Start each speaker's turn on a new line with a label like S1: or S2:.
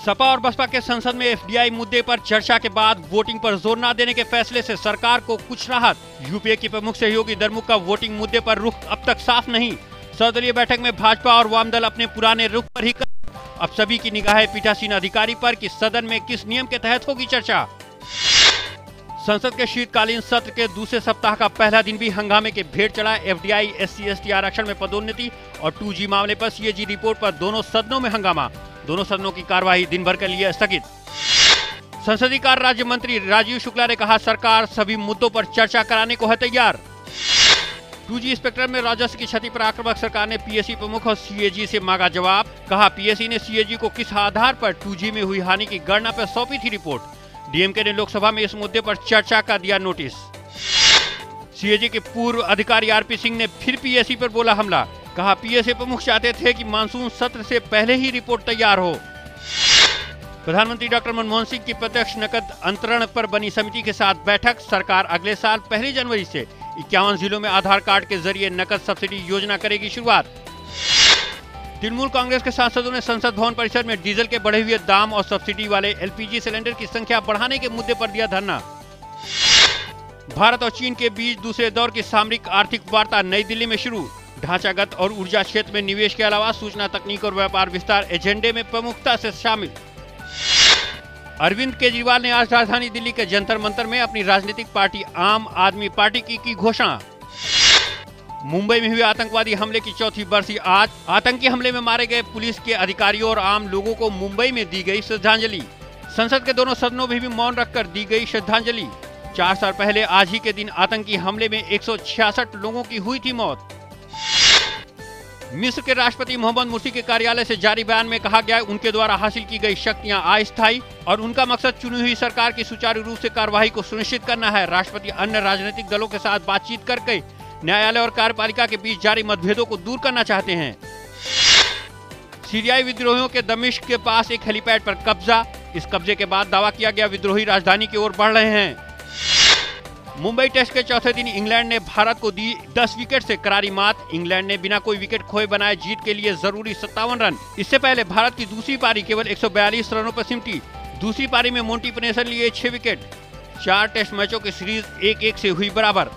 S1: सपा और बसपा के संसद में एफडीआई मुद्दे पर चर्चा के बाद वोटिंग पर जोर न देने के फैसले से सरकार को कुछ राहत। यूपीए की प्रमुख सहयोगी दरमुख का वोटिंग मुद्दे पर रुख अब तक साफ नहीं। सर्वदलीय बैठक में भाजपा और वाम दल अपने पुराने रुख पर ही अब सभी की निगाहें पीठासीन अधिकारी पर कि सदन में किस नियम के तहत होगी चर्चा। संसद के शीतकालीन सत्र के दूसरे सप्ताह का पहला दिन भी हंगामे के भेंट चढ़ा। एफडीआई SC/ST आरक्षण में पदोन्नति और 2G मामले पर CAG रिपोर्ट पर दोनों सदनों में हंगामा। दोनों सदनों की कार्यवाही दिन भर के लिए स्थगित। संसदीय कार्य राज्य मंत्री राजीव शुक्ला ने कहा, सरकार सभी मुद्दों पर चर्चा कराने को है तैयार। 2G स्पेक्ट्रम में राजस्व की क्षति पर आक्रामक सरकार ने PSC प्रमुख और CAG से मांगा जवाब। कहा, PSC ने CAG को किस आधार पर 2G में हुई हानि की गणना पर सौंपी थी रिपोर्ट। DMK ने लोकसभा में इस मुद्दे पर चर्चा का दिया नोटिस। CAG के पूर्व अधिकारी RP सिंह ने फिर PSC पर बोला हमला। कहा, PSC प्रमुख चाहते थे कि मानसून सत्र से पहले ही रिपोर्ट तैयार हो। प्रधानमंत्री डॉक्टर मनमोहन सिंह की प्रत्यक्ष नकद अंतरण पर बनी समिति के साथ बैठक। सरकार अगले साल 1 जनवरी से 51 जिलों में आधार कार्ड के जरिए नकद सब्सिडी योजना करेगी शुरुआत। तृणमूल कांग्रेस के सांसदों ने संसद भवन परिसर में डीजल के बढ़े हुए दाम और सब्सिडी वाले LPG सिलेंडर की संख्या बढ़ाने के मुद्दे पर दिया धरना। भारत और चीन के बीच दूसरे दौर की सामरिक आर्थिक वार्ता नई दिल्ली में शुरू। ढांचागत और ऊर्जा क्षेत्र में निवेश के अलावा सूचना तकनीक और व्यापार विस्तार एजेंडे में प्रमुखता से शामिल। अरविंद केजरीवाल ने आज राजधानी दिल्ली के जंतर मंतर में अपनी राजनीतिक पार्टी आम आदमी पार्टी की घोषणा। मुंबई में हुए आतंकवादी हमले की चौथी बरसी आज। आतंकी हमले में मारे गए पुलिस के अधिकारियों और आम लोगों को मुंबई में दी गई श्रद्धांजलि। संसद के दोनों सदनों में भी मौन रखकर दी गई श्रद्धांजलि। 4 साल पहले आज ही के दिन आतंकी हमले में 166 लोगों की हुई थी मौत। मिस्र के राष्ट्रपति मोहम्मद मुर्सी के कार्यालय से जारी बयान में कहा गया, उनके द्वारा हासिल की गई शक्तियां अस्थायी और उनका मकसद चुनी हुई सरकार की सुचारू रूप से कार्यवाही को सुनिश्चित करना है। राष्ट्रपति अन्य राजनीतिक दलों के साथ बातचीत करके न्यायालय और कार्यपालिका के बीच जारी मतभेदों को दूर करना चाहते हैं। सीरियाई विद्रोहियों के दमिश्क के पास एक हेलीपैड पर कब्जा। इस कब्जे के बाद दावा किया गया विद्रोही राजधानी की ओर बढ़ रहे हैं। मुंबई टेस्ट के चौथे दिन इंग्लैंड ने भारत को दी 10 विकेट से करारी मात। इंग्लैंड ने बिना कोई विकेट खोए बनाए जीत के लिए जरूरी 57 रन। इससे पहले भारत की दूसरी पारी केवल 142 रनों पर सिमटी। दूसरी पारी में मोंटी पनेसर लिए 6 विकेट। 4 टेस्ट मैचों की सीरीज 1-1 से हुई बराबर।